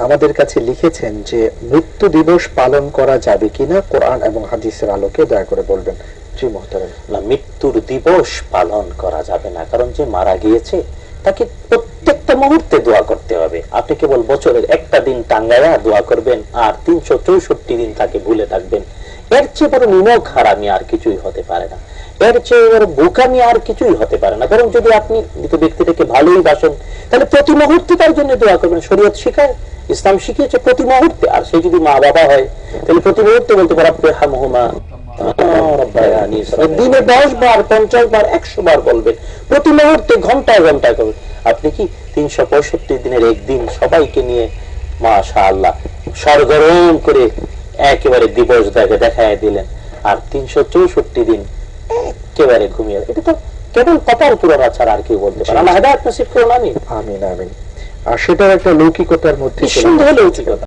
আমাদের কাছে লিখেছেন যে মৃত্যু দিবস পালন করা যাবে কিনা কোরআন এবং হাদিসের আলোকে দয়া করে বলবেন। জি মুহতারাম। না, মৃত্যুর দিবস পালন করা যাবে না, কারণ যে মারা গিয়েছে তাকে প্রত্যেকটা মুহূর্তে দোয়া করতে হবে। আপনি কেবল বছরের একটা দিন টাঙ্গায়া দোয়া করবেন আর 364 দিন তাকে ভুলে থাকবেন, এর চেয়ে বড় নিমক হারামি আর কিছুই হতে পারে না, এর চেয়ে বড় বোকামি আর কিছুই হতে পারে না। কারণ যদি আপনি মৃত ব্যক্তিটাকে ভালোই বাসেন তাহলে প্রতি মুহূর্তে তার জন্য দোয়া করবেন। শরীয়ত শিখায়, ইসলাম শিখিয়েছে প্রতি মুহূর্তে। আর সে যদি মা বাবা হয় তাহলে প্রতি মুহূর্তে বলতে পারে দিনে 10 বার, 50 বার, 100 বার বলবেন, প্রতি মুহূর্তে ঘন্টায় ঘন্টায় করবেন। আপনি কি 365 দিনের একদিন সবাইকে নিয়ে মাশাআল্লাহ সরগরম করে একেবারে দিবস দেখায় দিলেন, আর 364 দিন একেবারে ঘুমিয়ে, এটা তো কেবল কপাল পুরানা ছাড়া আর কেউ বলতে পারে। আল্লাহ হেদায়েত নসিব করুন। আমিন আমিন আমিন। আর সেটার একটা লৌকিকতার মধ্যে সুন্দর লৌকিকতা।